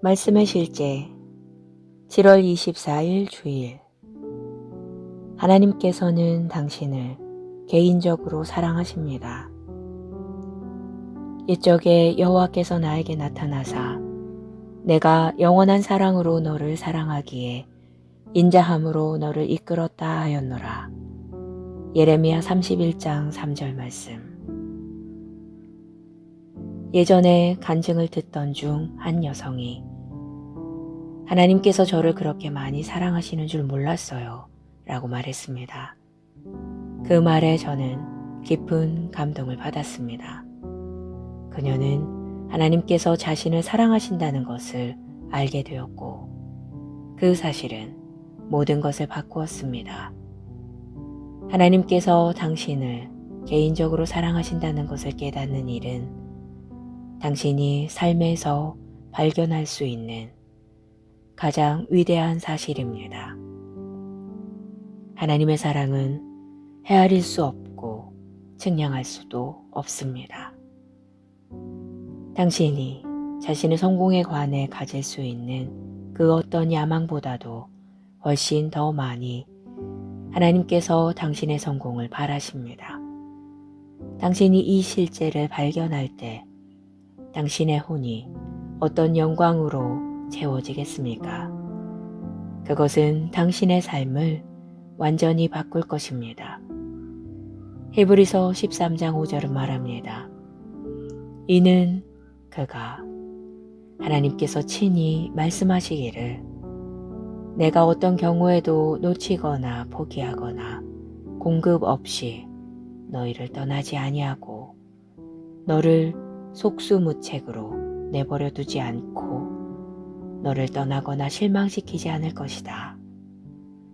말씀의 실제 7월 24일 주일. 하나님께서는 당신을 개인적으로 사랑하십니다. 옛적에 여호와께서 나에게 나타나사 내가 영원한 사랑으로 너를 사랑하기에 인자함으로 너를 이끌었다 하였노라. 예레미야 31장 3절 말씀. 예전에 간증을 듣던 중 한 여성이 하나님께서 저를 그렇게 많이 사랑하시는 줄 몰랐어요 라고 말했습니다. 그 말에 저는 깊은 감동을 받았습니다. 그녀는 하나님께서 자신을 사랑하신다는 것을 알게 되었고 그 사실은 모든 것을 바꾸었습니다. 하나님께서 당신을 개인적으로 사랑하신다는 것을 깨닫는 일은 당신이 삶에서 발견할 수 있는 가장 위대한 사실입니다. 하나님의 사랑은 헤아릴 수 없고 측량할 수도 없습니다. 당신이 자신의 성공에 관해 가질 수 있는 그 어떤 야망보다도 훨씬 더 많이 하나님께서 당신의 성공을 바라십니다. 당신이 이 실제를 발견할 때 당신의 혼이 어떤 영광으로 채워지겠습니까? 그것은 당신의 삶을 완전히 바꿀 것입니다. 히브리서 13장 5절은 말합니다. 이는 그가 하나님께서 친히 말씀하시기를 내가 어떤 경우에도 놓치거나 포기하거나 공급 없이 너희를 떠나지 아니하고 너를 속수무책으로 내버려 두지 않고 너를 떠나거나 실망시키지 않을 것이다.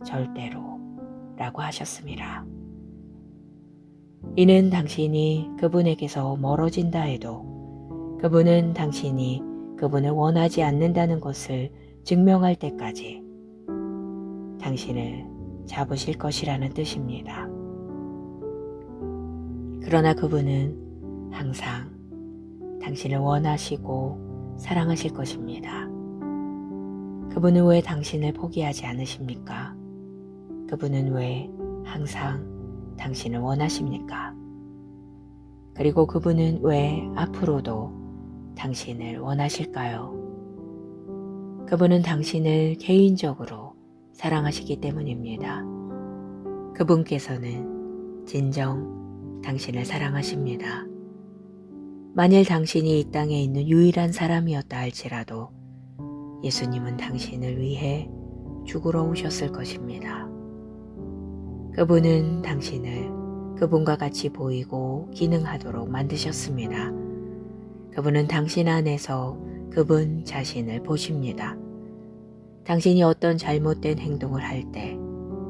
절대로 라고 하셨습니다. 이는 당신이 그분에게서 멀어진다 해도 그분은 당신이 그분을 원하지 않는다는 것을 증명할 때까지 당신을 잡으실 것이라는 뜻입니다. 그러나 그분은 항상 당신을 원하시고 사랑하실 것입니다. 그분은 왜 당신을 포기하지 않으십니까? 그분은 왜 항상 당신을 원하십니까? 그리고 그분은 왜 앞으로도 당신을 원하실까요? 그분은 당신을 개인적으로 사랑하시기 때문입니다. 그분께서는 진정 당신을 사랑하십니다. 만일 당신이 이 땅에 있는 유일한 사람이었다 할지라도 예수님은 당신을 위해 죽으러 오셨을 것입니다. 그분은 당신을 그분과 같이 보이고 기능하도록 만드셨습니다. 그분은 당신 안에서 그분 자신을 보십니다. 당신이 어떤 잘못된 행동을 할 때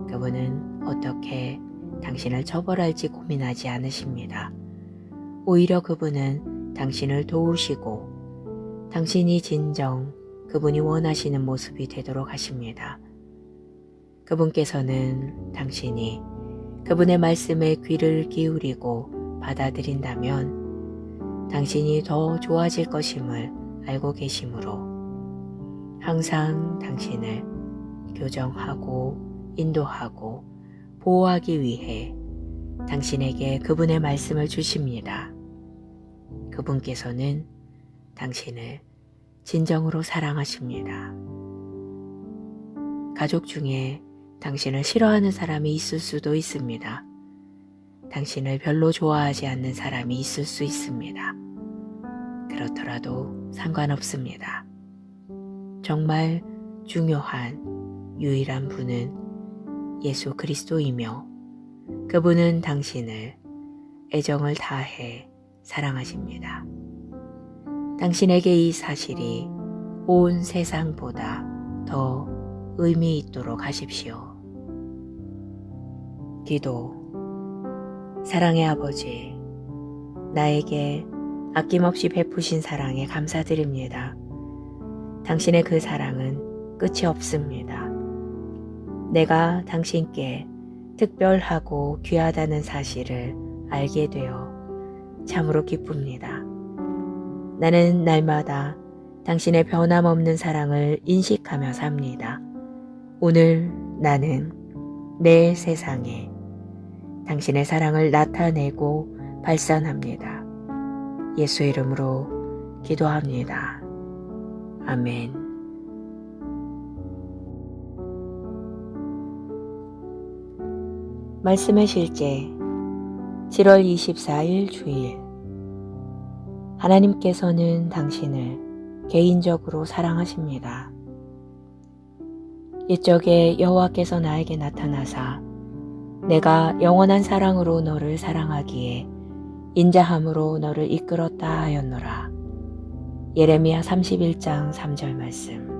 그분은 어떻게 당신을 처벌할지 고민하지 않으십니다. 오히려 그분은 당신을 도우시고 당신이 진정 그분이 원하시는 모습이 되도록 하십니다. 그분께서는 당신이 그분의 말씀에 귀를 기울이고 받아들인다면 당신이 더 좋아질 것임을 알고 계시므로 항상 당신을 교정하고 인도하고 보호하기 위해 당신에게 그분의 말씀을 주십니다. 그분께서는 당신을 진정으로 사랑하십니다. 가족 중에 당신을 싫어하는 사람이 있을 수도 있습니다. 당신을 별로 좋아하지 않는 사람이 있을 수 있습니다. 그렇더라도 상관없습니다. 정말 중요한 유일한 분은 예수 그리스도이며 그분은 당신을 애정을 다해 사랑하십니다. 당신에게 이 사실이 온 세상보다 더 의미 있도록 하십시오. 기도. 사랑의 아버지, 나에게 아낌없이 베푸신 사랑에 감사드립니다. 당신의 그 사랑은 끝이 없습니다. 내가 당신께 특별하고 귀하다는 사실을 알게 되어 참으로 기쁩니다. 나는 날마다 당신의 변함없는 사랑을 인식하며 삽니다. 오늘 나는 내 세상에 당신의 사랑을 나타내고 발산합니다. 예수 이름으로 기도합니다. 아멘. 말씀의 실제 7월 24일 주일. 하나님께서는 당신을 개인적으로 사랑하십니다. 옛적에 여호와께서 나에게 나타나사 내가 영원한 사랑으로 너를 사랑하기에 인자함으로 너를 이끌었다 하였노라. 예레미야 31장 3절 말씀.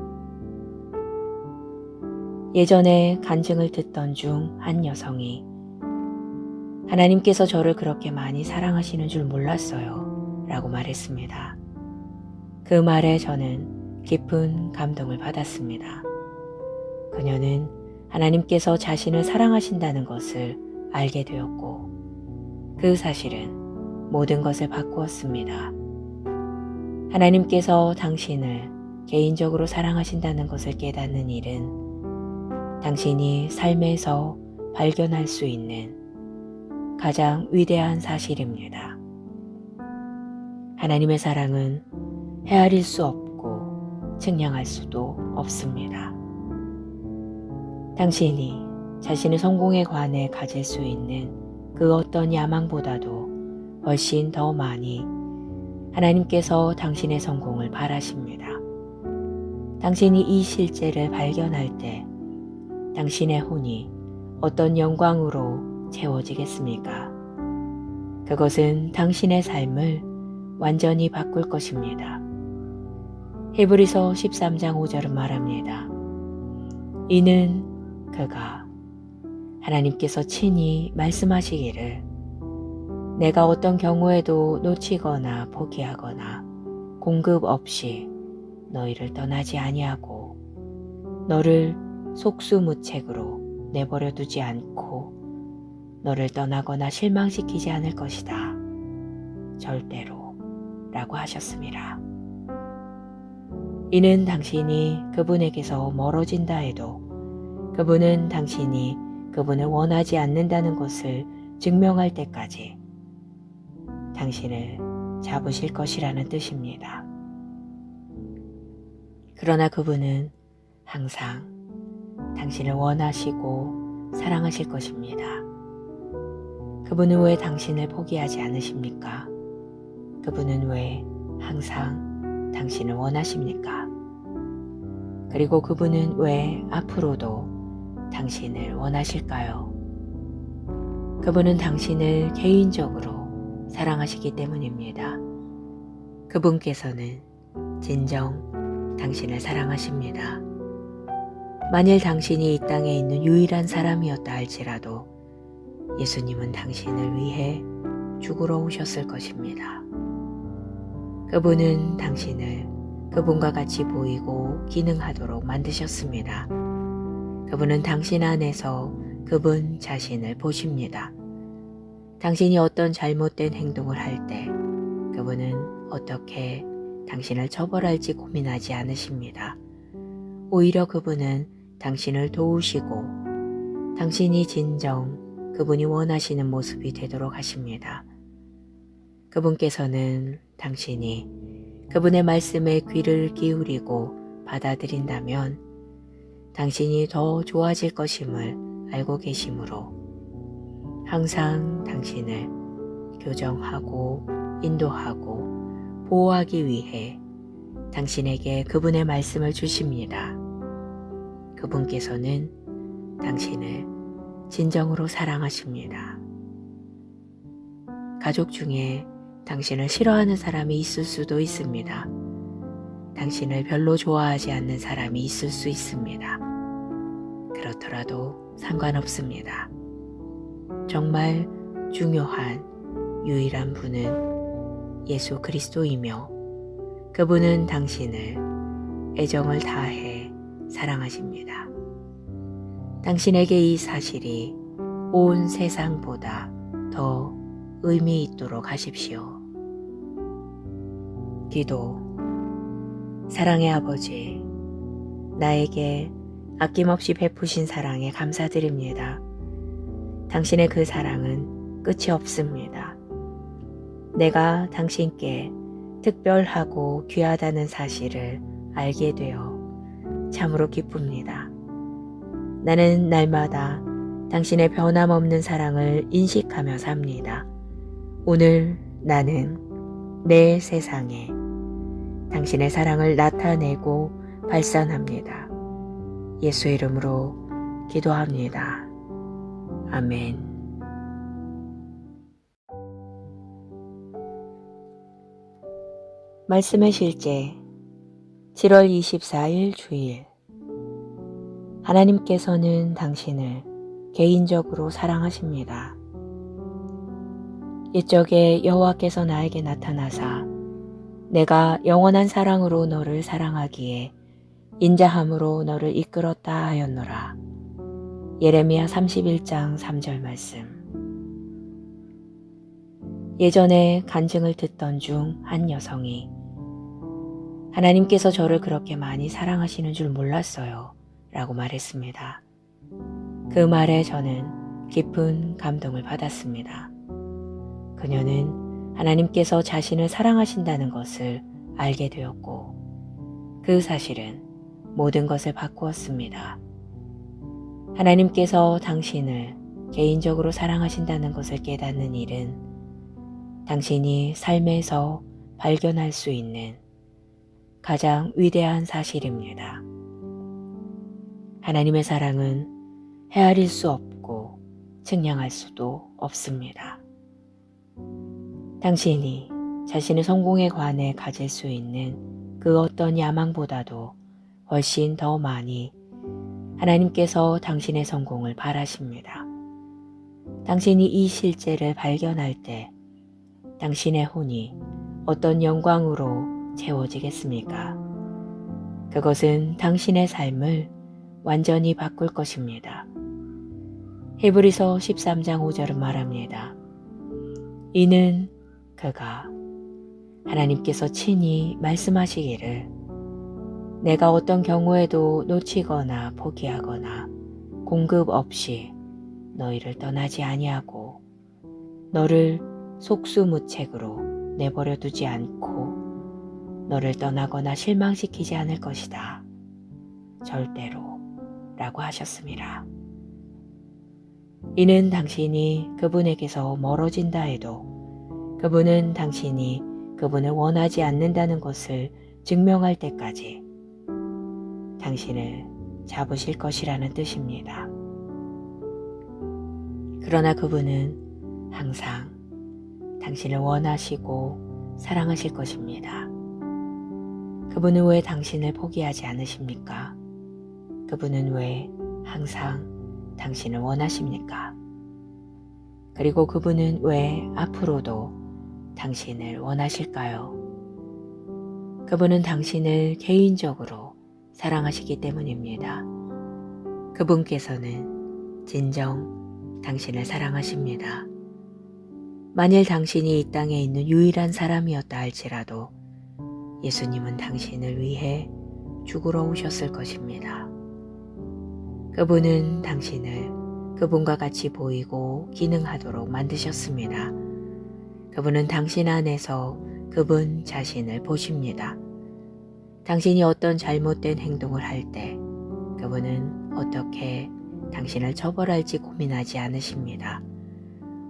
예전에 간증을 듣던 중 한 여성이 하나님께서 저를 그렇게 많이 사랑하시는 줄 몰랐어요 라고 말했습니다. 그 말에 저는 깊은 감동을 받았습니다. 그녀는 하나님께서 자신을 사랑하신다는 것을 알게 되었고 그 사실은 모든 것을 바꾸었습니다. 하나님께서 당신을 개인적으로 사랑하신다는 것을 깨닫는 일은 당신이 삶에서 발견할 수 있는 가장 위대한 사실입니다. 하나님의 사랑은 헤아릴 수 없고 측량할 수도 없습니다. 당신이 자신의 성공에 관해 가질 수 있는 그 어떤 야망보다도 훨씬 더 많이 하나님께서 당신의 성공을 바라십니다. 당신이 이 실제를 발견할 때 당신의 혼이 어떤 영광으로 채워지겠습니까? 그것은 당신의 삶을 완전히 바꿀 것입니다. 히브리서 13장 5절은 말합니다. 이는 그가 하나님께서 친히 말씀하시기를 내가 어떤 경우에도 놓치거나 포기하거나 공급 없이 너희를 떠나지 아니하고 너를 속수무책으로 내버려 두지 않고 너를 떠나거나 실망시키지 않을 것이다. 절대로 라고 하셨습니다. 이는 당신이 그분에게서 멀어진다 해도 그분은 당신이 그분을 원하지 않는다는 것을 증명할 때까지 당신을 잡으실 것이라는 뜻입니다. 그러나 그분은 항상 당신을 원하시고 사랑하실 것입니다. 그분은 왜 당신을 포기하지 않으십니까? 그분은 왜 항상 당신을 원하십니까? 그리고 그분은 왜 앞으로도 당신을 원하실까요? 그분은 당신을 개인적으로 사랑하시기 때문입니다. 그분께서는 진정 당신을 사랑하십니다. 만일 당신이 이 땅에 있는 유일한 사람이었다 할지라도 예수님은 당신을 위해 죽으러 오셨을 것입니다. 그분은 당신을 그분과 같이 보이고 기능하도록 만드셨습니다. 그분은 당신 안에서 그분 자신을 보십니다. 당신이 어떤 잘못된 행동을 할 때 그분은 어떻게 당신을 처벌할지 고민하지 않으십니다. 오히려 그분은 당신을 도우시고 당신이 진정 그분이 원하시는 모습이 되도록 하십니다. 그분께서는 당신이 그분의 말씀에 귀를 기울이고 받아들인다면 당신이 더 좋아질 것임을 알고 계시므로 항상 당신을 교정하고 인도하고 보호하기 위해 당신에게 그분의 말씀을 주십니다. 그분께서는 당신을 진정으로 사랑하십니다. 가족 중에 당신을 싫어하는 사람이 있을 수도 있습니다. 당신을 별로 좋아하지 않는 사람이 있을 수 있습니다. 그렇더라도 상관없습니다. 정말 중요한 유일한 분은 예수 그리스도이며 그분은 당신을 애정을 다해 사랑하십니다. 당신에게 이 사실이 온 세상보다 더 의미 있도록 하십시오. 기도. 사랑의 아버지, 나에게 아낌없이 베푸신 사랑에 감사드립니다. 당신의 그 사랑은 끝이 없습니다. 내가 당신께 특별하고 귀하다는 사실을 알게 되어 참으로 기쁩니다. 나는 날마다 당신의 변함없는 사랑을 인식하며 삽니다. 오늘 나는 내 세상에 당신의 사랑을 나타내고 발산합니다. 예수 이름으로 기도합니다. 아멘. 말씀의 실제 7월 24일 주일. 하나님께서는 당신을 개인적으로 사랑하십니다. 옛적에 여호와께서 나에게 나타나사 내가 영원한 사랑으로 너를 사랑하기에 인자함으로 너를 이끌었다 하였노라. 예레미야 31장 3절 말씀. 예전에 간증을 듣던 중 한 여성이 하나님께서 저를 그렇게 많이 사랑하시는 줄 몰랐어요 라고 말했습니다. 그 말에 저는 깊은 감동을 받았습니다. 그녀는 하나님께서 자신을 사랑하신다는 것을 알게 되었고 그 사실은 모든 것을 바꾸었습니다. 하나님께서 당신을 개인적으로 사랑하신다는 것을 깨닫는 일은 당신이 삶에서 발견할 수 있는 가장 위대한 사실입니다. 하나님의 사랑은 헤아릴 수 없고 측량할 수도 없습니다. 당신이 자신의 성공에 관해 가질 수 있는 그 어떤 야망보다도 훨씬 더 많이 하나님께서 당신의 성공을 바라십니다. 당신이 이 실제를 발견할 때 당신의 혼이 어떤 영광으로 채워지겠습니까? 그것은 당신의 삶을 완전히 바꿀 것입니다. 히브리서 13장 5절은 말합니다. 이는 그가 하나님께서 친히 말씀하시기를 내가 어떤 경우에도 놓치거나 포기하거나 공급 없이 너희를 떠나지 아니하고 너를 속수무책으로 내버려 두지 않고 너를 떠나거나 실망시키지 않을 것이다. 절대로 라고 하셨습니다. 이는 당신이 그분에게서 멀어진다 해도 그분은 당신이 그분을 원하지 않는다는 것을 증명할 때까지 당신을 잡으실 것이라는 뜻입니다. 그러나 그분은 항상 당신을 원하시고 사랑하실 것입니다. 그분은 왜 당신을 포기하지 않으십니까? 그분은 왜 항상 당신을 원하십니까? 그리고 그분은 왜 앞으로도 당신을 원하실까요? 그분은 당신을 개인적으로 사랑하시기 때문입니다. 그분께서는 진정 당신을 사랑하십니다. 만일 당신이 이 땅에 있는 유일한 사람이었다 할지라도 예수님은 당신을 위해 죽으러 오셨을 것입니다. 그분은 당신을 그분과 같이 보이고 기능하도록 만드셨습니다. 그분은 당신 안에서 그분 자신을 보십니다. 당신이 어떤 잘못된 행동을 할 때 그분은 어떻게 당신을 처벌할지 고민하지 않으십니다.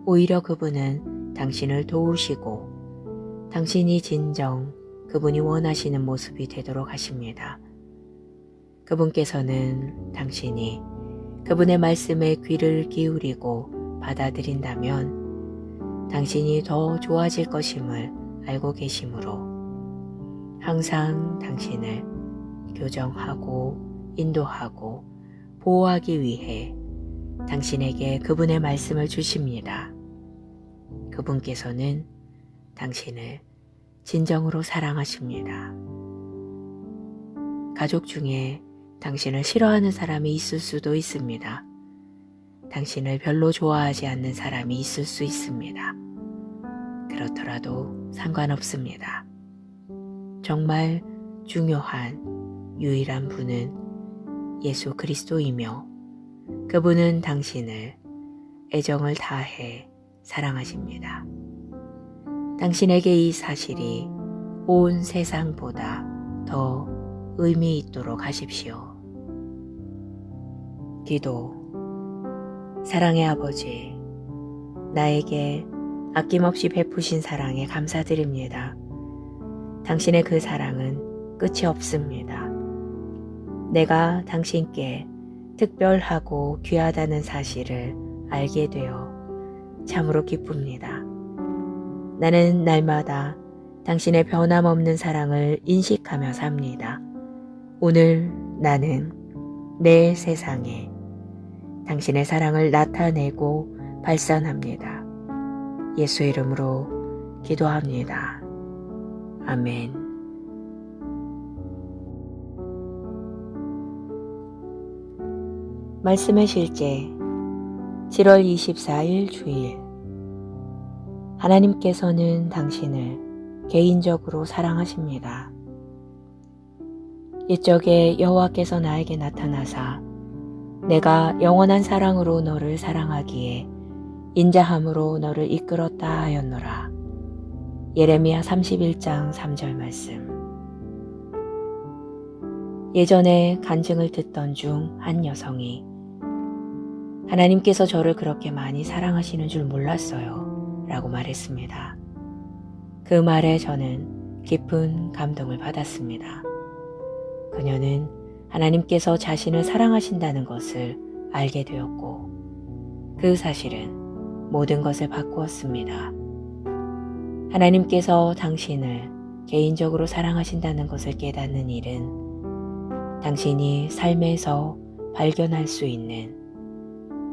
오히려 그분은 당신을 도우시고 당신이 진정 그분이 원하시는 모습이 되도록 하십니다. 그분께서는 당신이 그분의 말씀에 귀를 기울이고 받아들인다면 당신이 더 좋아질 것임을 알고 계시므로 항상 당신을 교정하고 인도하고 보호하기 위해 당신에게 그분의 말씀을 주십니다. 그분께서는 당신을 진정으로 사랑하십니다. 가족 중에 당신을 싫어하는 사람이 있을 수도 있습니다. 당신을 별로 좋아하지 않는 사람이 있을 수 있습니다. 그렇더라도 상관없습니다. 정말 중요한 유일한 분은 예수 그리스도이며 그분은 당신을 애정을 다해 사랑하십니다. 당신에게 이 사실이 온 세상보다 더 의미 있도록 하십시오. 기도. 사랑의 아버지, 나에게 아낌없이 베푸신 사랑에 감사드립니다. 당신의 그 사랑은 끝이 없습니다. 내가 당신께 특별하고 귀하다는 사실을 알게 되어 참으로 기쁩니다. 나는 날마다 당신의 변함없는 사랑을 인식하며 삽니다. 오늘 나는 내 세상에 당신의 사랑을 나타내고 발산합니다. 예수 이름으로 기도합니다. 아멘. 말씀의 실제 7월 24일 주일. 하나님께서는 당신을 개인적으로 사랑하십니다. 옛적에 여호와께서 나에게 나타나사 내가 영원한 사랑으로 너를 사랑하기에 인자함으로 너를 이끌었다 하였노라. 예레미야 31장 3절 말씀. 예전에 간증을 듣던 중 한 여성이 하나님께서 저를 그렇게 많이 사랑하시는 줄 몰랐어요 라고 말했습니다. 그 말에 저는 깊은 감동을 받았습니다. 그녀는 하나님께서 자신을 사랑하신다는 것을 알게 되었고 그 사실은 모든 것을 바꾸었습니다. 하나님께서 당신을 개인적으로 사랑하신다는 것을 깨닫는 일은 당신이 삶에서 발견할 수 있는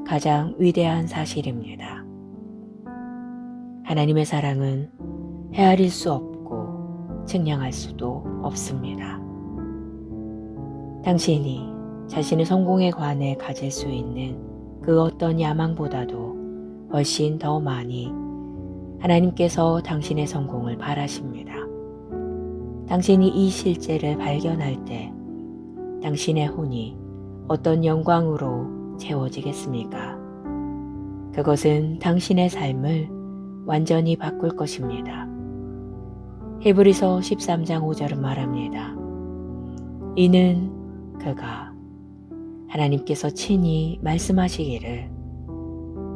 가장 위대한 사실입니다. 하나님의 사랑은 헤아릴 수 없고 측량할 수도 없습니다. 당신이 자신의 성공에 관해 가질 수 있는 그 어떤 야망보다도 훨씬 더 많이 하나님께서 당신의 성공을 바라십니다. 당신이 이 실제를 발견할 때 당신의 혼이 어떤 영광으로 채워지겠습니까? 그것은 당신의 삶을 완전히 바꿀 것입니다. 히브리서 13장 5절은 말합니다. 이는 그가 하나님께서 친히 말씀하시기를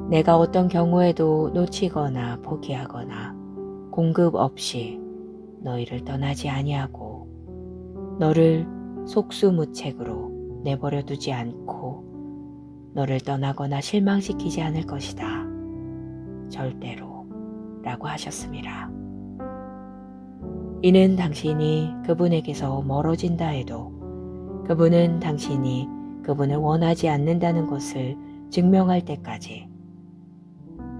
내가 어떤 경우에도 놓치거나 포기하거나 공급 없이 너희를 떠나지 아니하고 너를 속수무책으로 내버려 두지 않고 너를 떠나거나 실망시키지 않을 것이다. 절대로 라고 하셨습니다. 이는 당신이 그분에게서 멀어진다 해도 그분은 당신이 그분을 원하지 않는다는 것을 증명할 때까지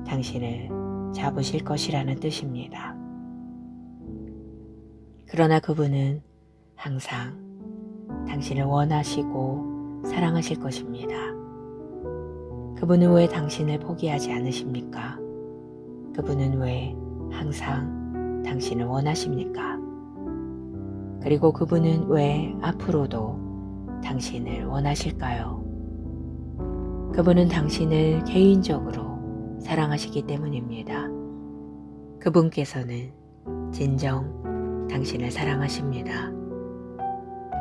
당신을 잡으실 것이라는 뜻입니다. 그러나 그분은 항상 당신을 원하시고 사랑하실 것입니다. 그분은 왜 당신을 포기하지 않으십니까? 그분은 왜 항상 당신을 원하십니까? 그리고 그분은 왜 앞으로도 당신을 원하실까요? 그분은 당신을 개인적으로 사랑하시기 때문입니다. 그분께서는 진정 당신을 사랑하십니다.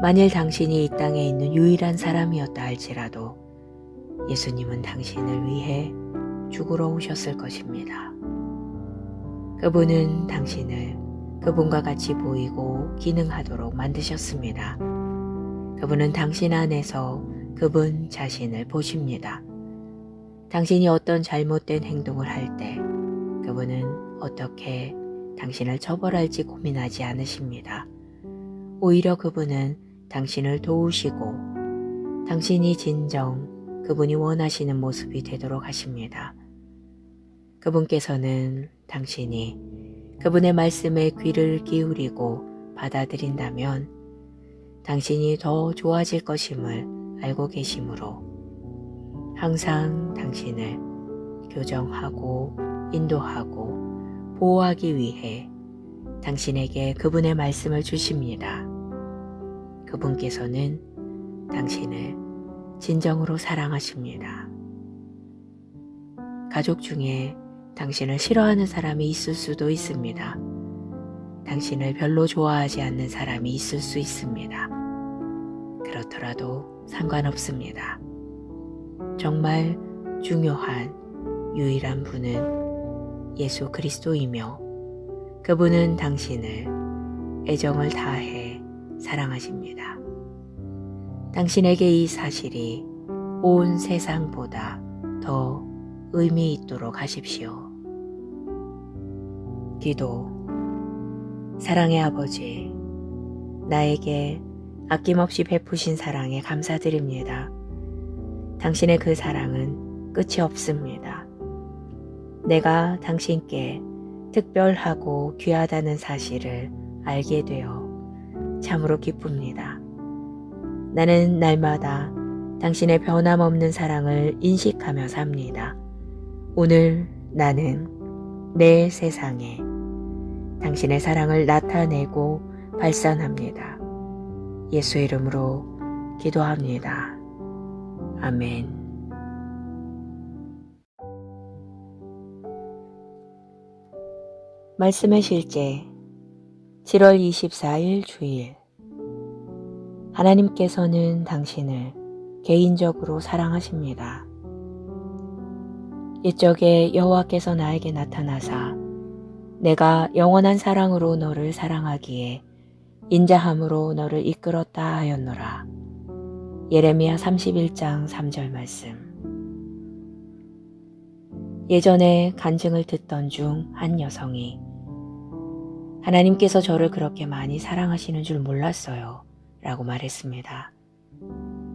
만일 당신이 이 땅에 있는 유일한 사람이었다 할지라도 예수님은 당신을 위해 죽으러 오셨을 것입니다. 그분은 당신을 그분과 같이 보이고 기능하도록 만드셨습니다. 그분은 당신 안에서 그분 자신을 보십니다. 당신이 어떤 잘못된 행동을 할 때 그분은 어떻게 당신을 처벌할지 고민하지 않으십니다. 오히려 그분은 당신을 도우시고 당신이 진정 그분이 원하시는 모습이 되도록 하십니다. 그분께서는 당신이 그분의 말씀에 귀를 기울이고 받아들인다면 당신이 더 좋아질 것임을 알고 계시므로 항상 당신을 교정하고 인도하고 보호하기 위해 당신에게 그분의 말씀을 주십니다. 그분께서는 당신을 진정으로 사랑하십니다. 가족 중에 당신을 싫어하는 사람이 있을 수도 있습니다. 당신을 별로 좋아하지 않는 사람이 있을 수 있습니다. 그렇더라도 상관없습니다. 정말 중요한 유일한 분은 예수 그리스도이며 그분은 당신을 애정을 다해 사랑하십니다. 당신에게 이 사실이 온 세상보다 더 의미 있도록 하십시오. 기도. 사랑의 아버지, 나에게 아낌없이 베푸신 사랑에 감사드립니다. 당신의 그 사랑은 끝이 없습니다. 내가 당신께 특별하고 귀하다는 사실을 알게 되어 참으로 기쁩니다. 나는 날마다 당신의 변함없는 사랑을 인식하며 삽니다. 오늘 나는 내 세상에 당신의 사랑을 나타내고 발산합니다. 예수 이름으로 기도합니다. 아멘. 말씀의 실제 7월 24일 주일. 하나님께서는 당신을 개인적으로 사랑하십니다. 옛적에 여호와께서 나에게 나타나사 내가 영원한 사랑으로 너를 사랑하기에 인자함으로 너를 이끌었다 하였노라. 예레미야 31장 3절 말씀. 예전에 간증을 듣던 중 한 여성이 하나님께서 저를 그렇게 많이 사랑하시는 줄 몰랐어요 라고 말했습니다.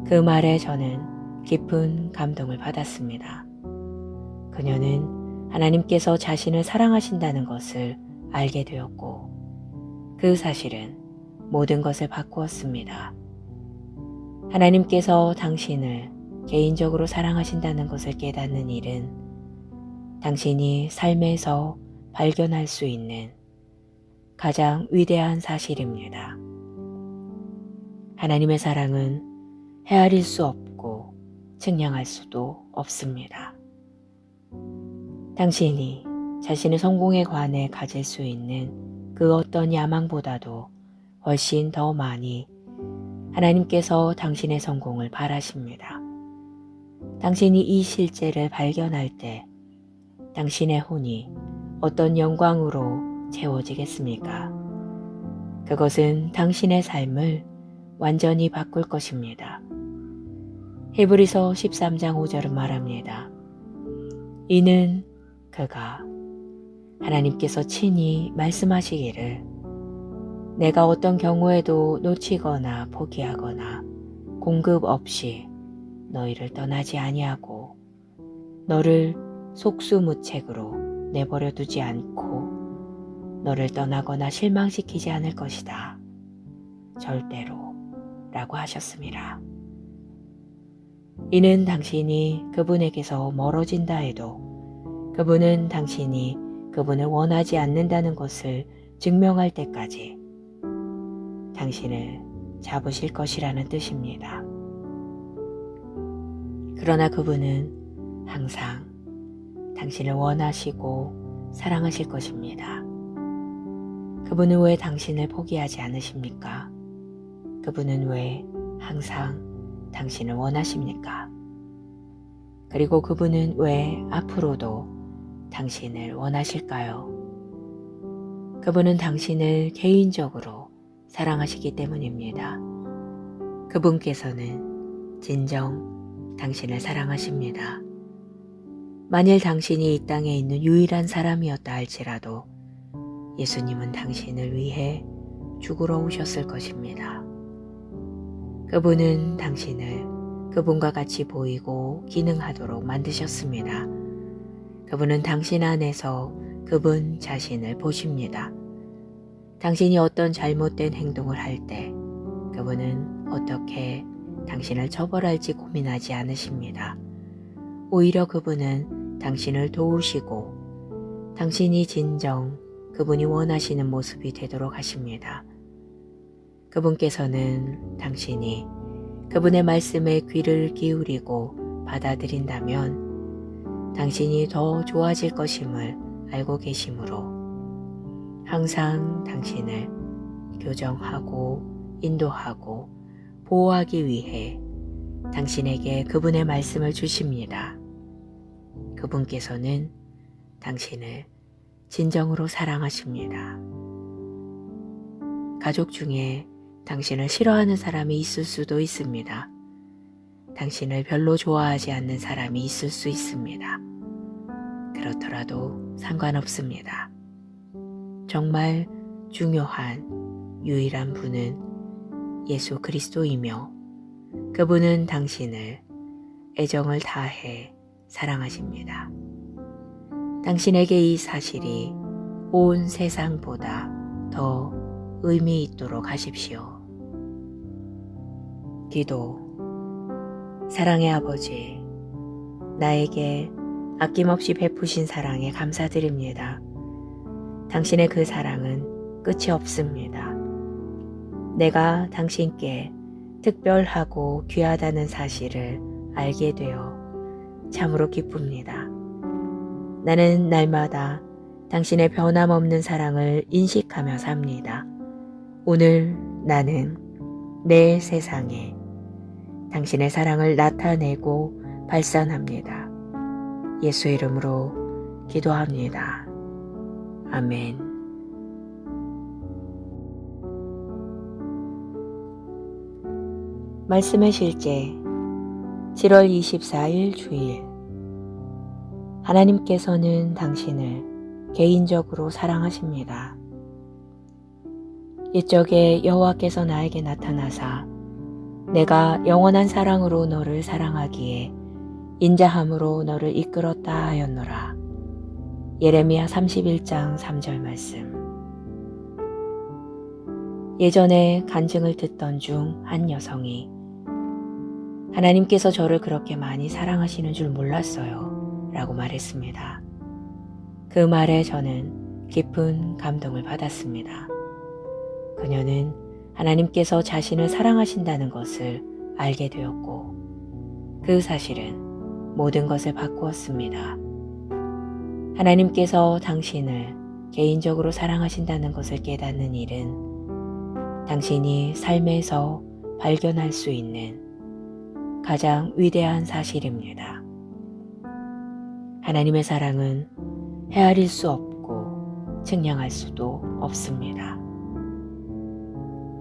그 말에 저는 깊은 감동을 받았습니다. 그녀는 하나님께서 자신을 사랑하신다는 것을 알게 되었고 그 사실은 모든 것을 바꾸었습니다. 하나님께서 당신을 개인적으로 사랑하신다는 것을 깨닫는 일은 당신이 삶에서 발견할 수 있는 가장 위대한 사실입니다. 하나님의 사랑은 헤아릴 수 없고 측량할 수도 없습니다. 당신이 자신의 성공에 관해 가질 수 있는 그 어떤 야망보다도 훨씬 더 많이 하나님께서 당신의 성공을 바라십니다. 당신이 이 실제를 발견할 때 당신의 혼이 어떤 영광으로 채워지겠습니까? 그것은 당신의 삶을 완전히 바꿀 것입니다. 히브리서 13장 5절은 말합니다. 이는 그가 하나님께서 친히 말씀하시기를 내가 어떤 경우에도 놓치거나 포기하거나 공급 없이 너희를 떠나지 아니하고 너를 속수무책으로 내버려 두지 않고 너를 떠나거나 실망시키지 않을 것이다. 절대로 라고 하셨습니다. 이는 당신이 그분에게서 멀어진다 해도 그분은 당신이 그분을 원하지 않는다는 것을 증명할 때까지 당신을 잡으실 것이라는 뜻입니다. 그러나 그분은 항상 당신을 원하시고 사랑하실 것입니다. 그분은 왜 당신을 포기하지 않으십니까? 그분은 왜 항상 당신을 원하십니까? 그리고 그분은 왜 앞으로도 당신을 원하실까요? 그분은 당신을 개인적으로 사랑하시기 때문입니다. 그분께서는 진정 당신을 사랑하십니다. 만일 당신이 이 땅에 있는 유일한 사람이었다 할지라도 예수님은 당신을 위해 죽으러 오셨을 것입니다. 그분은 당신을 그분과 같이 보이고 기능하도록 만드셨습니다. 그분은 당신 안에서 그분 자신을 보십니다. 당신이 어떤 잘못된 행동을 할 때 그분은 어떻게 당신을 처벌할지 고민하지 않으십니다. 오히려 그분은 당신을 도우시고 당신이 진정 그분이 원하시는 모습이 되도록 하십니다. 그분께서는 당신이 그분의 말씀에 귀를 기울이고 받아들인다면 당신이 더 좋아질 것임을 알고 계시므로 항상 당신을 교정하고 인도하고 보호하기 위해 당신에게 그분의 말씀을 주십니다. 그분께서는 당신을 진정으로 사랑하십니다. 가족 중에 당신을 싫어하는 사람이 있을 수도 있습니다. 당신을 별로 좋아하지 않는 사람이 있을 수 있습니다. 그렇더라도 상관없습니다. 정말 중요한 유일한 분은 예수 그리스도이며 그분은 당신을 애정을 다해 사랑하십니다. 당신에게 이 사실이 온 세상보다 더 의미 있도록 하십시오. 기도. 사랑의 아버지, 나에게 아낌없이 베푸신 사랑에 감사드립니다. 당신의 그 사랑은 끝이 없습니다. 내가 당신께 특별하고 귀하다는 사실을 알게 되어 참으로 기쁩니다. 나는 날마다 당신의 변함없는 사랑을 인식하며 삽니다. 오늘 나는 내 세상에 당신의 사랑을 나타내고 발산합니다. 예수 이름으로 기도합니다. 아멘. 말씀의 실제 7월 24일 주일. 하나님께서는 당신을 개인적으로 사랑하십니다. 옛적에 여호와께서 나에게 나타나사 내가 영원한 사랑으로 너를 사랑하기에 인자함으로 너를 이끌었다 하였노라. 예레미야 31장 3절 말씀. 예전에 간증을 듣던 중 한 여성이 하나님께서 저를 그렇게 많이 사랑하시는 줄 몰랐어요 라고 말했습니다. 그 말에 저는 깊은 감동을 받았습니다. 그녀는 하나님께서 자신을 사랑하신다는 것을 알게 되었고 그 사실은 모든 것을 바꾸었습니다. 하나님께서 당신을 개인적으로 사랑하신다는 것을 깨닫는 일은 당신이 삶에서 발견할 수 있는 가장 위대한 사실입니다. 하나님의 사랑은 헤아릴 수 없고 측량할 수도 없습니다.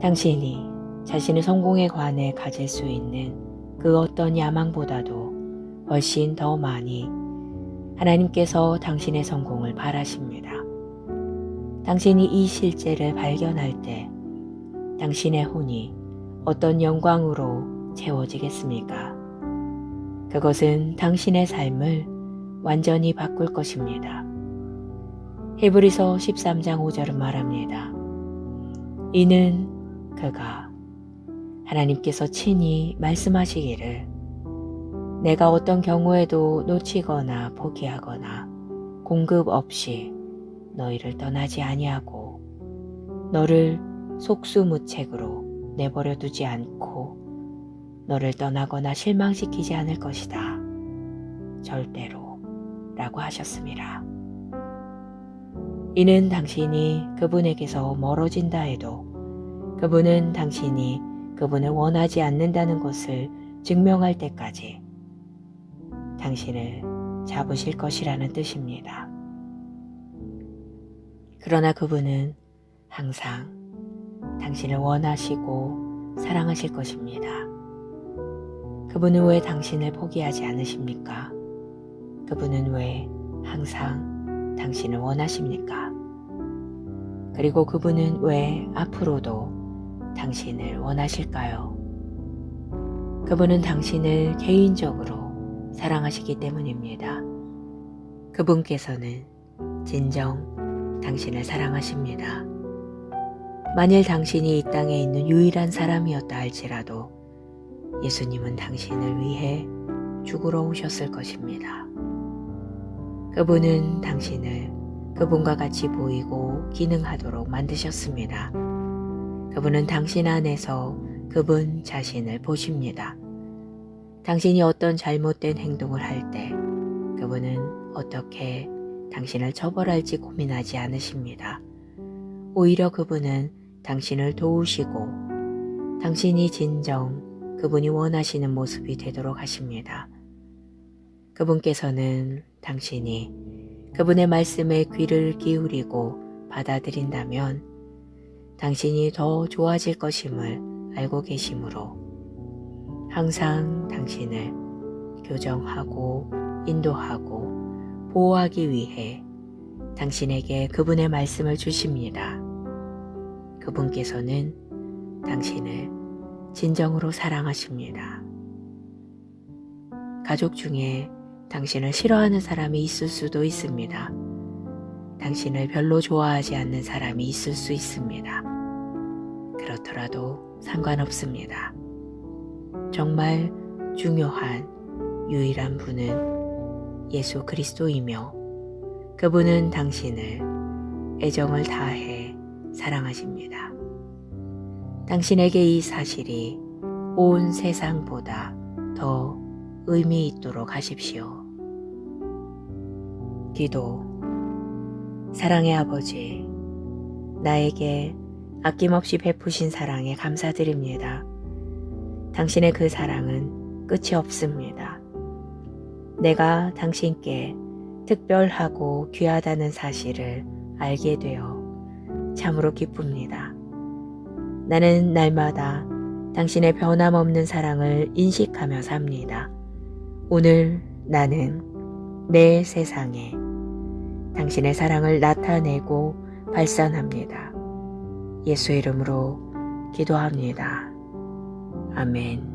당신이 자신의 성공에 관해 가질 수 있는 그 어떤 야망보다도 훨씬 더 많이 하나님께서 당신의 성공을 바라십니다. 당신이 이 실제를 발견할 때 당신의 혼이 어떤 영광으로 채워지겠습니까? 그것은 당신의 삶을 완전히 바꿀 것입니다. 히브리서 13장 5절은 말합니다. 이는 그가 하나님께서 친히 말씀하시기를 내가 어떤 경우에도 놓치거나 포기하거나 공급 없이 너희를 떠나지 아니하고 너를 속수무책으로 내버려 두지 않고 너를 떠나거나 실망시키지 않을 것이다. 절대로 라고 하셨습니다. 이는 당신이 그분에게서 멀어진다 해도 그분은 당신이 그분을 원하지 않는다는 것을 증명할 때까지 당신을 잡으실 것이라는 뜻입니다. 그러나 그분은 항상 당신을 원하시고 사랑하실 것입니다. 그분은 왜 당신을 포기하지 않으십니까? 그분은 왜 항상 당신을 원하십니까? 그리고 그분은 왜 앞으로도 당신을 원하실까요? 그분은 당신을 개인적으로 사랑하시기 때문입니다. 그분께서는 진정 당신을 사랑하십니다. 만일 당신이 이 땅에 있는 유일한 사람이었다 할지라도 예수님은 당신을 위해 죽으러 오셨을 것입니다. 그분은 당신을 그분과 같이 보이고 기능하도록 만드셨습니다. 그분은 당신 안에서 그분 자신을 보십니다. 당신이 어떤 잘못된 행동을 할 때 그분은 어떻게 당신을 처벌할지 고민하지 않으십니다. 오히려 그분은 당신을 도우시고 당신이 진정 그분이 원하시는 모습이 되도록 하십니다. 그분께서는 당신이 그분의 말씀에 귀를 기울이고 받아들인다면 당신이 더 좋아질 것임을 알고 계시므로 항상 당신을 교정하고 인도하고 보호하기 위해 당신에게 그분의 말씀을 주십니다. 그분께서는 당신을 진정으로 사랑하십니다. 가족 중에 당신을 싫어하는 사람이 있을 수도 있습니다. 당신을 별로 좋아하지 않는 사람이 있을 수 있습니다. 그렇더라도 상관없습니다. 정말 중요한 유일한 분은 예수 그리스도이며 그분은 당신을 애정을 다해 사랑하십니다. 당신에게 이 사실이 온 세상보다 더 의미 있도록 하십시오. 기도. 사랑의 아버지, 나에게 아낌없이 베푸신 사랑에 감사드립니다. 당신의 그 사랑은 끝이 없습니다. 내가 당신께 특별하고 귀하다는 사실을 알게 되어 참으로 기쁩니다. 나는 날마다 당신의 변함없는 사랑을 인식하며 삽니다. 오늘 나는 내 세상에 당신의 사랑을 나타내고 발산합니다. 예수 이름으로 기도합니다. 아멘.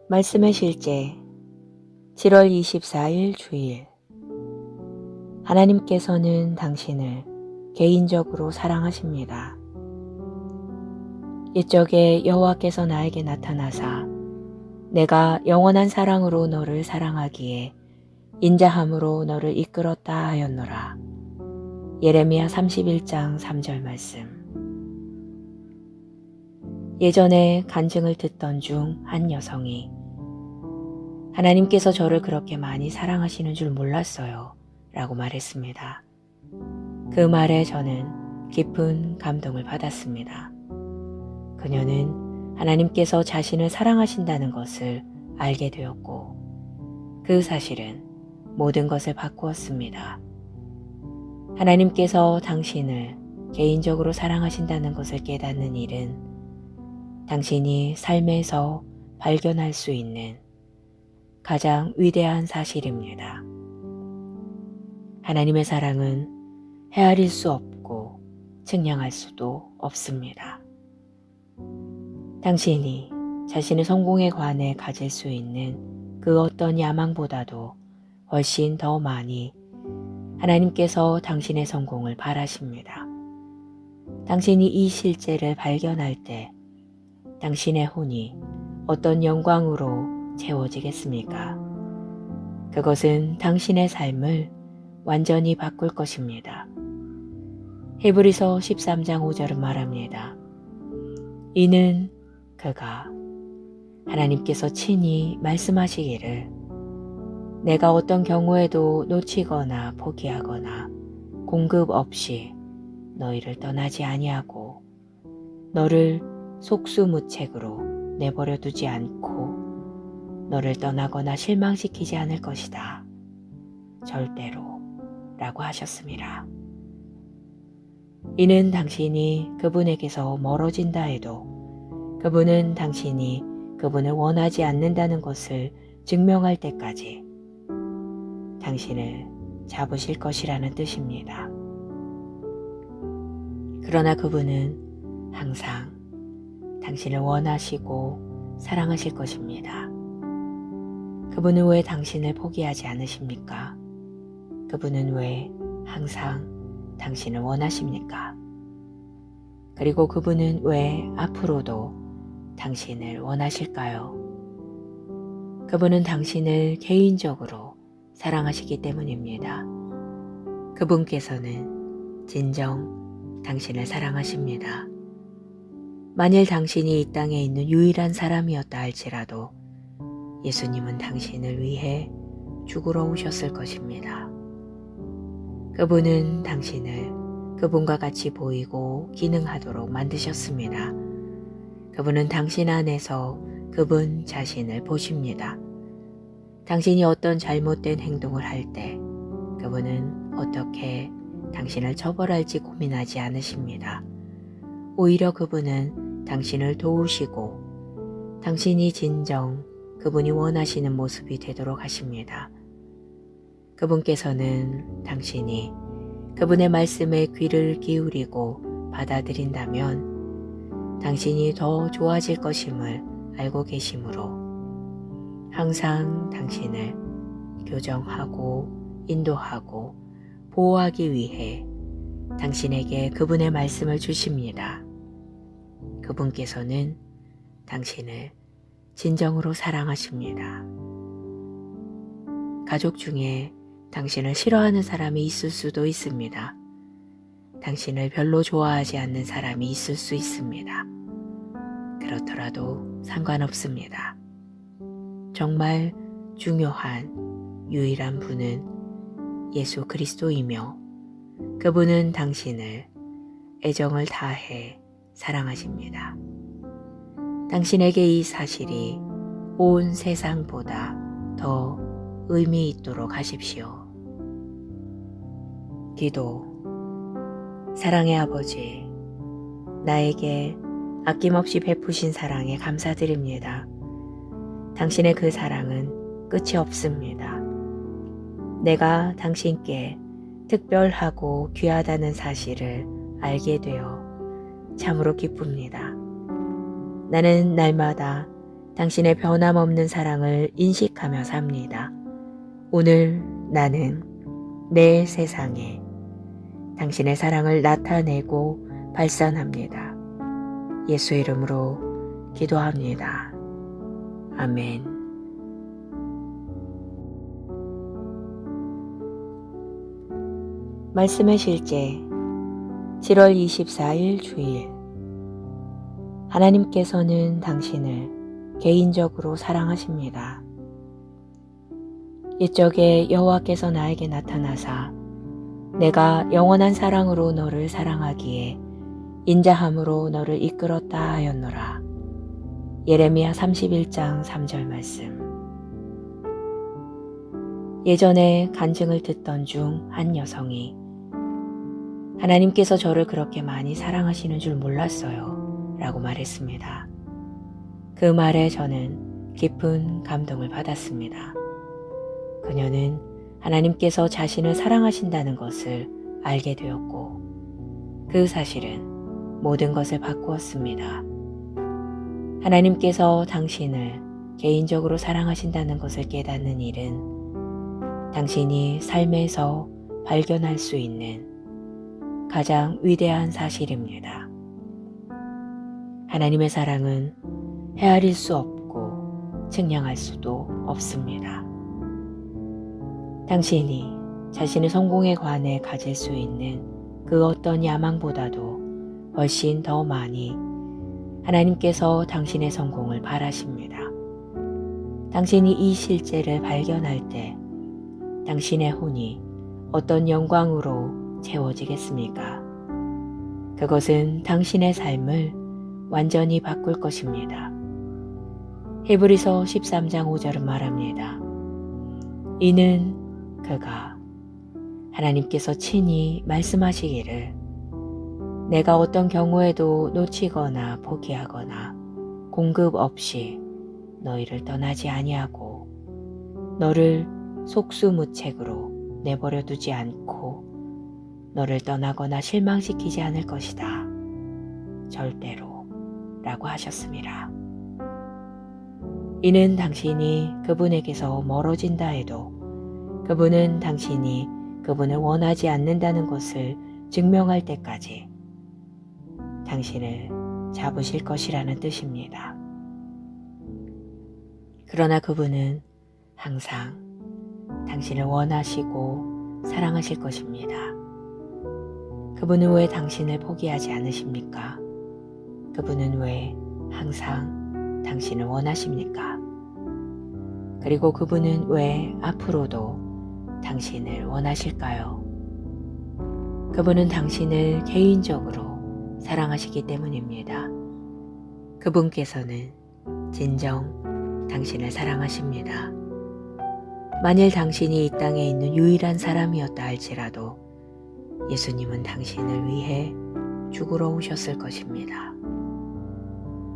말씀의 실제 7월 24일 주일. 하나님께서는 당신을 개인적으로 사랑하십니다. 옛적에 여호와께서 나에게 나타나사 내가 영원한 사랑으로 너를 사랑하기에 인자함으로 너를 이끌었다 하였노라. 예레미야 31장 3절 말씀. 예전에 간증을 듣던 중 한 여성이 하나님께서 저를 그렇게 많이 사랑하시는 줄 몰랐어요 라고 말했습니다. 그 말에 저는 깊은 감동을 받았습니다. 그녀는 하나님께서 자신을 사랑하신다는 것을 알게 되었고 그 사실은 모든 것을 바꾸었습니다. 하나님께서 당신을 개인적으로 사랑하신다는 것을 깨닫는 일은 당신이 삶에서 발견할 수 있는 가장 위대한 사실입니다. 하나님의 사랑은 헤아릴 수 없고 측량할 수도 없습니다. 당신이 자신의 성공에 관해 가질 수 있는 그 어떤 야망보다도 훨씬 더 많이 하나님께서 당신의 성공을 바라십니다. 당신이 이 실제를 발견할 때 당신의 혼이 어떤 영광으로 채워지겠습니까? 그것은 당신의 삶을 완전히 바꿀 것입니다. 히브리서 13장 5절은 말합니다. 이는 그가 하나님께서 친히 말씀하시기를 내가 어떤 경우에도 놓치거나 포기하거나 공급 없이 너희를 떠나지 아니하고 너를 속수무책으로 내버려 두지 않고 너를 떠나거나 실망시키지 않을 것이다. 절대로 라고 하셨습니다. 이는 당신이 그분에게서 멀어진다 해도 그분은 당신이 그분을 원하지 않는다는 것을 증명할 때까지 당신을 잡으실 것이라는 뜻입니다. 그러나 그분은 항상 당신을 원하시고 사랑하실 것입니다. 그분은 왜 당신을 포기하지 않으십니까? 그분은 왜 항상 당신을 원하십니까? 그리고 그분은 왜 앞으로도 당신을 원하실까요? 그분은 당신을 개인적으로 사랑하시기 때문입니다. 그분께서는 진정 당신을 사랑하십니다. 만일 당신이 이 땅에 있는 유일한 사람이었다 할지라도 예수님은 당신을 위해 죽으러 오셨을 것입니다. 그분은 당신을 그분과 같이 보이고 기능하도록 만드셨습니다. 그분은 당신 안에서 그분 자신을 보십니다. 당신이 어떤 잘못된 행동을 할 때 그분은 어떻게 당신을 처벌할지 고민하지 않으십니다. 오히려 그분은 당신을 도우시고 당신이 진정 그분이 원하시는 모습이 되도록 하십니다. 그분께서는 당신이 그분의 말씀에 귀를 기울이고 받아들인다면 당신이 더 좋아질 것임을 알고 계시므로 항상 당신을 교정하고 인도하고 보호하기 위해 당신에게 그분의 말씀을 주십니다. 그분께서는 당신을 진정으로 사랑하십니다. 가족 중에 당신을 싫어하는 사람이 있을 수도 있습니다. 당신을 별로 좋아하지 않는 사람이 있을 수 있습니다. 그렇더라도 상관없습니다. 정말 중요한 유일한 분은 예수 그리스도이며 그분은 당신을 애정을 다해 사랑하십니다. 당신에게 이 사실이 온 세상보다 더 의미 있도록 하십시오. 기도. 사랑의 아버지, 나에게 아낌없이 베푸신 사랑에 감사드립니다. 당신의 그 사랑은 끝이 없습니다. 내가 당신께 특별하고 귀하다는 사실을 알게 되어 참으로 기쁩니다. 나는 날마다 당신의 변함없는 사랑을 인식하며 삽니다. 오늘 나는 내 세상에 당신의 사랑을 나타내고 발산합니다. 예수 이름으로 기도합니다. 아멘. 말씀의 실제 7월 24일 주일. 하나님께서는 당신을 개인적으로 사랑하십니다. 옛적에 여호와께서 나에게 나타나사 내가 영원한 사랑으로 너를 사랑하기에 인자함으로 너를 이끌었다 하였노라. 예레미야 31장 3절 말씀. 예전에 간증을 듣던 중 한 여성이 하나님께서 저를 그렇게 많이 사랑하시는 줄 몰랐어요 라고 말했습니다. 그 말에 저는 깊은 감동을 받았습니다. 그녀는 하나님께서 자신을 사랑하신다는 것을 알게 되었고 그 사실은 모든 것을 바꾸었습니다. 하나님께서 당신을 개인적으로 사랑하신다는 것을 깨닫는 일은 당신이 삶에서 발견할 수 있는 가장 위대한 사실입니다. 하나님의 사랑은 헤아릴 수 없고 측량할 수도 없습니다. 당신이 자신의 성공에 관해 가질 수 있는 그 어떤 야망보다도 훨씬 더 많이 하나님께서 당신의 성공을 바라십니다. 당신이 이 실제를 발견할 때 당신의 혼이 어떤 영광으로 채워지겠습니까? 그것은 당신의 삶을 완전히 바꿀 것입니다. 히브리서 13장 5절은 말합니다. 이는 그가 하나님께서 친히 말씀하시기를 내가 어떤 경우에도 놓치거나 포기하거나 공급 없이 너희를 떠나지 아니하고 너를 속수무책으로 내버려 두지 않고 너를 떠나거나 실망시키지 않을 것이다. 절대로 라고 하셨습니다. 이는 당신이 그분에게서 멀어진다 해도 그분은 당신이 그분을 원하지 않는다는 것을 증명할 때까지 당신을 잡으실 것이라는 뜻입니다. 그러나 그분은 항상 당신을 원하시고 사랑하실 것입니다. 그분은 왜 당신을 포기하지 않으십니까? 그분은 왜 항상 당신을 원하십니까? 그리고 그분은 왜 앞으로도 당신을 원하실까요? 그분은 당신을 개인적으로 사랑하시기 때문입니다. 그분께서는 진정 당신을 사랑하십니다. 만일 당신이 이 땅에 있는 유일한 사람이었다 할지라도 예수님은 당신을 위해 죽으러 오셨을 것입니다.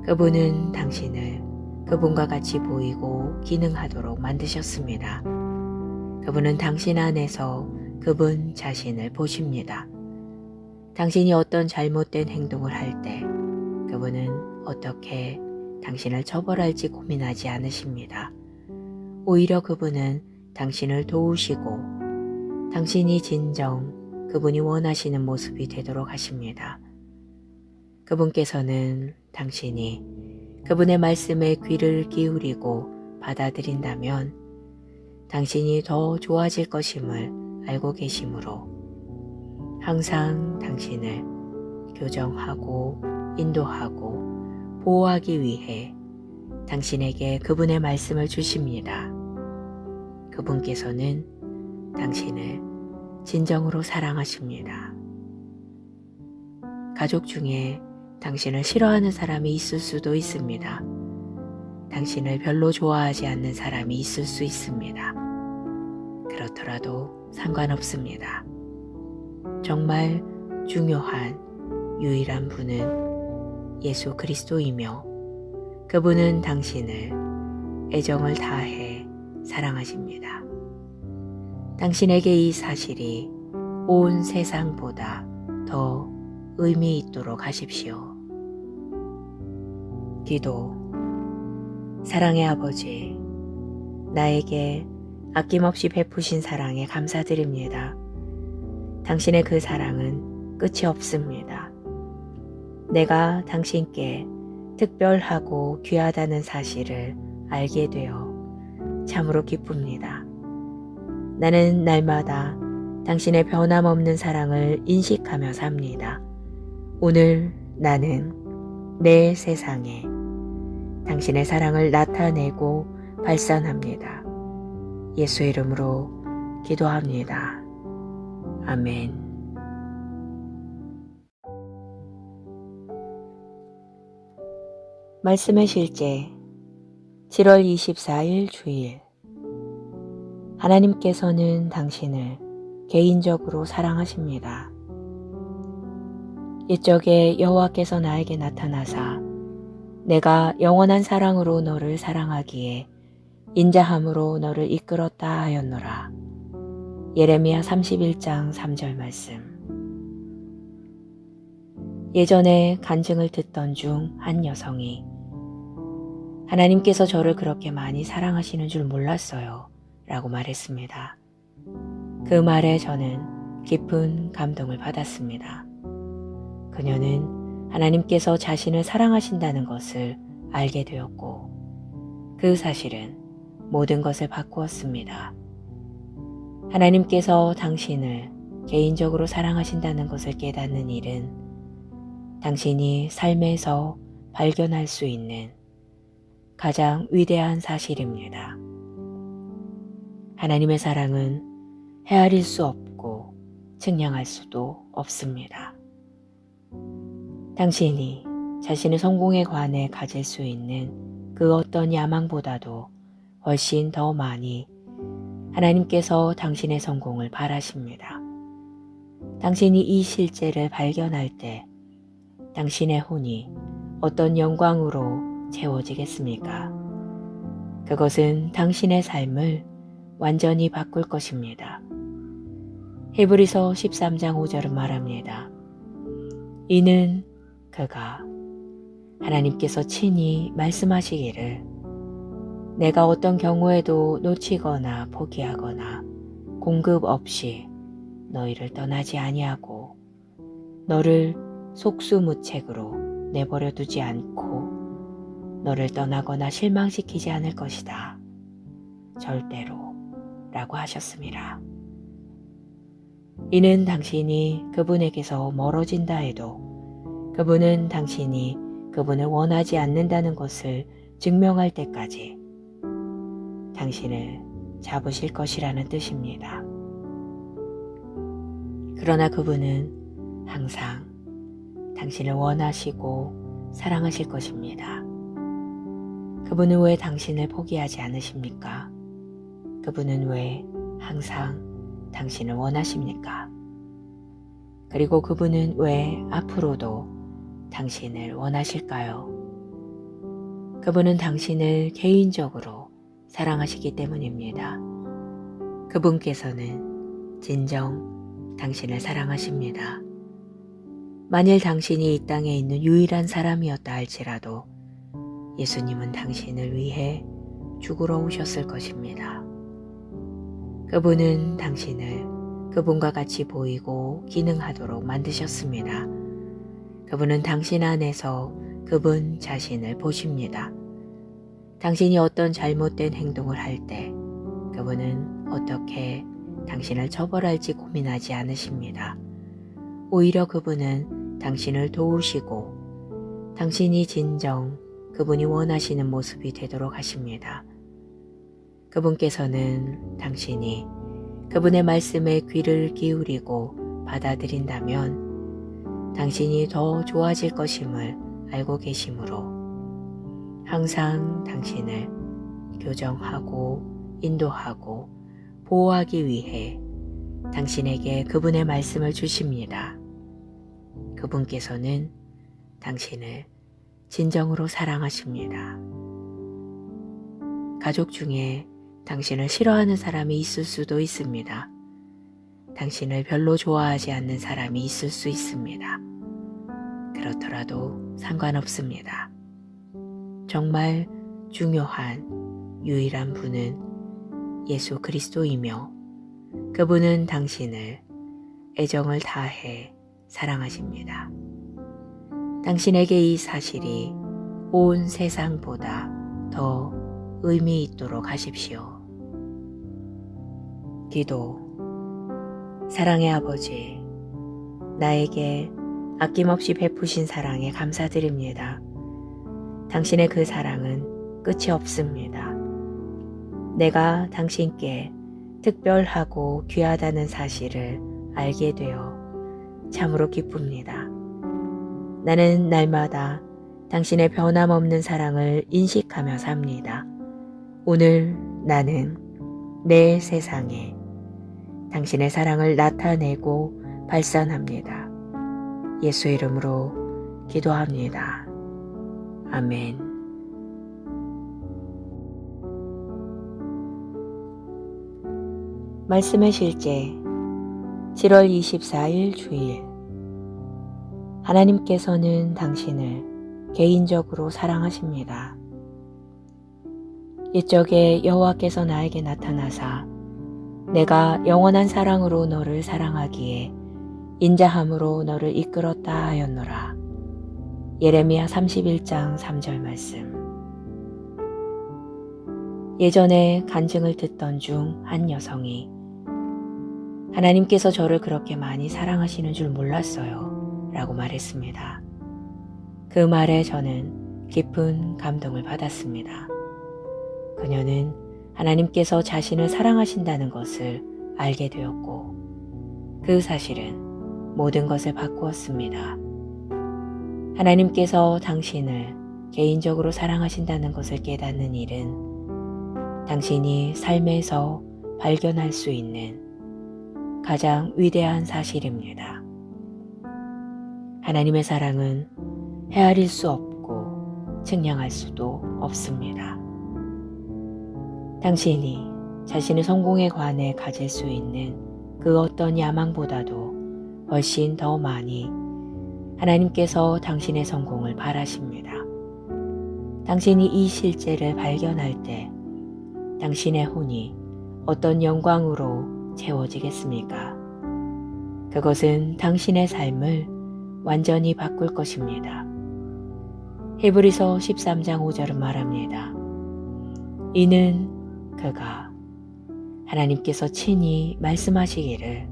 그분은 당신을 그분과 같이 보이고 기능하도록 만드셨습니다. 그분은 당신 안에서 그분 자신을 보십니다. 당신이 어떤 잘못된 행동을 할 때 그분은 어떻게 당신을 처벌할지 고민하지 않으십니다. 오히려 그분은 당신을 도우시고 당신이 진정 그분이 원하시는 모습이 되도록 하십니다. 그분께서는 당신이 그분의 말씀에 귀를 기울이고 받아들인다면 당신이 더 좋아질 것임을 알고 계시므로 항상 당신을 교정하고 인도하고 보호하기 위해 당신에게 그분의 말씀을 주십니다. 그분께서는 당신을 진정으로 사랑하십니다. 가족 중에 당신을 싫어하는 사람이 있을 수도 있습니다. 당신을 별로 좋아하지 않는 사람이 있을 수 있습니다. 그렇더라도 상관없습니다. 정말 중요한 유일한 분은 예수 그리스도이며 그분은 당신을 애정을 다해 사랑하십니다. 당신에게 이 사실이 온 세상보다 더 의미 있도록 하십시오. 기도. 사랑의 아버지, 나에게 아낌없이 베푸신 사랑에 감사드립니다. 당신의 그 사랑은 끝이 없습니다. 내가 당신께 특별하고 귀하다는 사실을 알게 되어 참으로 기쁩니다. 나는 날마다 당신의 변함없는 사랑을 인식하며 삽니다. 오늘 나는 내 세상에 당신의 사랑을 나타내고 발산합니다. 예수 이름으로 기도합니다. 아멘. 말씀의 실제 7월 24일 주일. 하나님께서는 당신을 개인적으로 사랑하십니다. 옛적에 여호와께서 나에게 나타나사 내가 영원한 사랑으로 너를 사랑하기에 인자함으로 너를 이끌었다 하였노라. 예레미야 31장 3절 말씀. 예전에 간증을 듣던 중 한 여성이 하나님께서 저를 그렇게 많이 사랑하시는 줄 몰랐어요 라고 말했습니다. 그 말에 저는 깊은 감동을 받았습니다. 그녀는 하나님께서 자신을 사랑하신다는 것을 알게 되었고 그 사실은 모든 것을 바꾸었습니다. 하나님께서 당신을 개인적으로 사랑하신다는 것을 깨닫는 일은 당신이 삶에서 발견할 수 있는 가장 위대한 사실입니다. 하나님의 사랑은 헤아릴 수 없고 측량할 수도 없습니다. 당신이 자신의 성공에 관해 가질 수 있는 그 어떤 야망보다도 훨씬 더 많이 하나님께서 당신의 성공을 바라십니다. 당신이 이 실제를 발견할 때 당신의 혼이 어떤 영광으로 채워지겠습니까? 그것은 당신의 삶을 완전히 바꿀 것입니다. 히브리서 13장 5절은 말합니다. 이는 그가 하나님께서 친히 말씀하시기를 내가 어떤 경우에도 놓치거나 포기하거나 공급 없이 너희를 떠나지 아니하고 너를 속수무책으로 내버려 두지 않고 너를 떠나거나 실망시키지 않을 것이다. 절대로 라고 하셨습니다. 이는 당신이 그분에게서 멀어진다 해도 그분은 당신이 그분을 원하지 않는다는 것을 증명할 때까지 당신을 잡으실 것이라는 뜻입니다. 그러나 그분은 항상 당신을 원하시고 사랑하실 것입니다. 그분은 왜 당신을 포기하지 않으십니까? 그분은 왜 항상 당신을 원하십니까? 그리고 그분은 왜 앞으로도 당신을 원하실까요? 그분은 당신을 개인적으로 사랑하시기 때문입니다. 그분께서는 진정 당신을 사랑하십니다. 만일 당신이 이 땅에 있는 유일한 사람이었다 할지라도 예수님은 당신을 위해 죽으러 오셨을 것입니다. 그분은 당신을 그분과 같이 보이고 기능하도록 만드셨습니다. 그분은 당신 안에서 그분 자신을 보십니다. 당신이 어떤 잘못된 행동을 할 때 그분은 어떻게 당신을 처벌할지 고민하지 않으십니다. 오히려 그분은 당신을 도우시고 당신이 진정 그분이 원하시는 모습이 되도록 하십니다. 그분께서는 당신이 그분의 말씀에 귀를 기울이고 받아들인다면 당신이 더 좋아질 것임을 알고 계시므로 항상 당신을 교정하고 인도하고 보호하기 위해 당신에게 그분의 말씀을 주십니다. 그분께서는 당신을 진정으로 사랑하십니다. 가족 중에 당신을 싫어하는 사람이 있을 수도 있습니다. 당신을 별로 좋아하지 않는 사람이 있을 수 있습니다. 그렇더라도 상관없습니다. 정말 중요한 유일한 분은 예수 그리스도이며 그분은 당신을 애정을 다해 사랑하십니다. 당신에게 이 사실이 온 세상보다 더 의미 있도록 하십시오. 기도. 사랑의 아버지, 나에게 아낌없이 베푸신 사랑에 감사드립니다. 당신의 그 사랑은 끝이 없습니다. 내가 당신께 특별하고 귀하다는 사실을 알게 되어 참으로 기쁩니다. 나는 날마다 당신의 변함없는 사랑을 인식하며 삽니다. 오늘 나는 내 세상에 당신의 사랑을 나타내고 발산합니다. 예수 이름으로 기도합니다. 아멘. 말씀의 실제 7월 24일 주일. 하나님께서는 당신을 개인적으로 사랑하십니다. 옛적에 여호와께서 나에게 나타나사 내가 영원한 사랑으로 너를 사랑하기에 인자함으로 너를 이끌었다 하였노라. 예레미야 31장 3절 말씀. 예전에 간증을 듣던 중 한 여성이 하나님께서 저를 그렇게 많이 사랑하시는 줄 몰랐어요 라고 말했습니다. 그 말에 저는 깊은 감동을 받았습니다. 그녀는 하나님께서 자신을 사랑하신다는 것을 알게 되었고 그 사실은 모든 것을 바꾸었습니다. 하나님께서 당신을 개인적으로 사랑하신다는 것을 깨닫는 일은 당신이 삶에서 발견할 수 있는 가장 위대한 사실입니다. 하나님의 사랑은 헤아릴 수 없고 측량할 수도 없습니다. 당신이 자신의 성공에 관해 가질 수 있는 그 어떤 야망보다도 훨씬 더 많이 하나님께서 당신의 성공을 바라십니다. 당신이 이 실제를 발견할 때 당신의 혼이 어떤 영광으로 채워지겠습니까? 그것은 당신의 삶을 완전히 바꿀 것입니다. 히브리서 13장 5절은 말합니다. 이는 그가 하나님께서 친히 말씀하시기를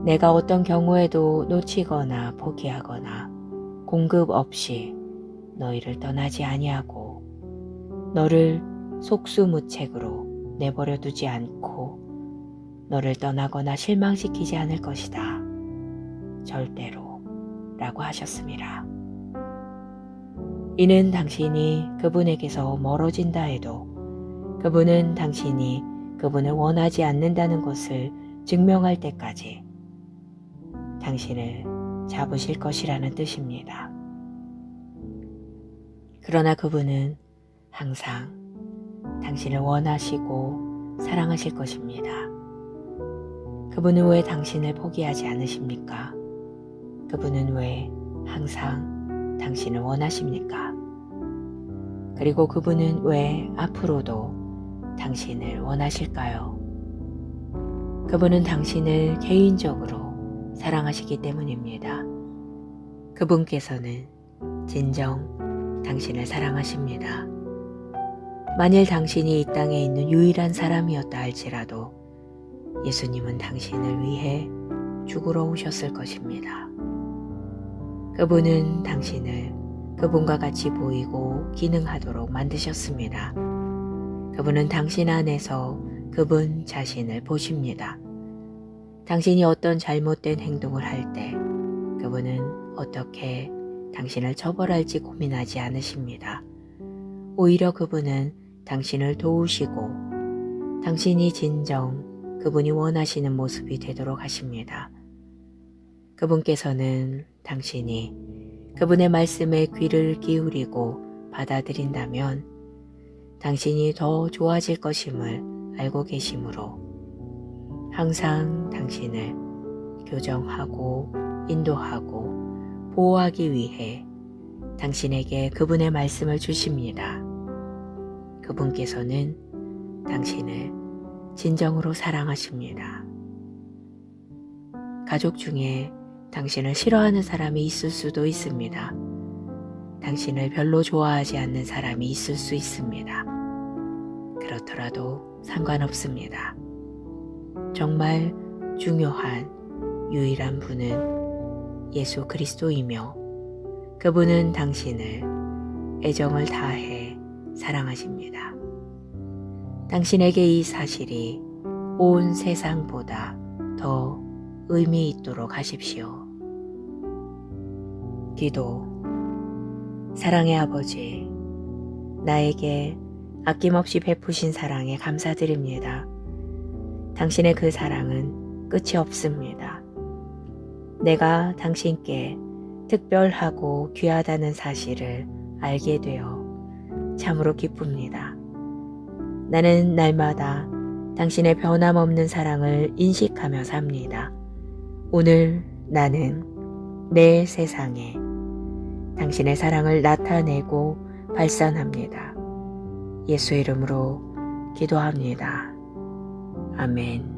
내가 어떤 경우에도 놓치거나 포기하거나 공급 없이 너희를 떠나지 아니하고 너를 속수무책으로 내버려 두지 않고 너를 떠나거나 실망시키지 않을 것이다. 절대로 라고 하셨습니다. 이는 당신이 그분에게서 멀어진다 해도 그분은 당신이 그분을 원하지 않는다는 것을 증명할 때까지 당신을 잡으실 것이라는 뜻입니다. 그러나 그분은 항상 당신을 원하시고 사랑하실 것입니다. 그분은 왜 당신을 포기하지 않으십니까? 그분은 왜 항상 당신을 원하십니까? 그리고 그분은 왜 앞으로도 당신을 원하실까요? 그분은 당신을 개인적으로 사랑하시기 때문입니다. 그분께서는 진정 당신을 사랑하십니다. 만일 당신이 이 땅에 있는 유일한 사람이었다 할지라도 예수님은 당신을 위해 죽으러 오셨을 것입니다. 그분은 당신을 그분과 같이 보이고 기능하도록 만드셨습니다. 그분은 당신 안에서 그분 자신을 보십니다. 당신이 어떤 잘못된 행동을 할 때 그분은 어떻게 당신을 처벌할지 고민하지 않으십니다. 오히려 그분은 당신을 도우시고 당신이 진정 그분이 원하시는 모습이 되도록 하십니다. 그분께서는 당신이 그분의 말씀에 귀를 기울이고 받아들인다면 당신이 더 좋아질 것임을 알고 계시므로 항상 당신을 교정하고 인도하고 보호하기 위해 당신에게 그분의 말씀을 주십니다. 그분께서는 당신을 진정으로 사랑하십니다. 가족 중에 당신을 싫어하는 사람이 있을 수도 있습니다. 당신을 별로 좋아하지 않는 사람이 있을 수 있습니다. 그렇더라도 상관없습니다. 정말 중요한 유일한 분은 예수 그리스도이며 그분은 당신을 애정을 다해 사랑하십니다. 당신에게 이 사실이 온 세상보다 더 의미 있도록 하십시오. 기도. 사랑의 아버지, 나에게 아낌없이 베푸신 사랑에 감사드립니다. 당신의 그 사랑은 끝이 없습니다. 내가 당신께 특별하고 귀하다는 사실을 알게 되어 참으로 기쁩니다. 나는 날마다 당신의 변함없는 사랑을 인식하며 삽니다. 오늘 나는 내 세상에 당신의 사랑을 나타내고 발산합니다. 예수 이름으로 기도합니다. 아멘.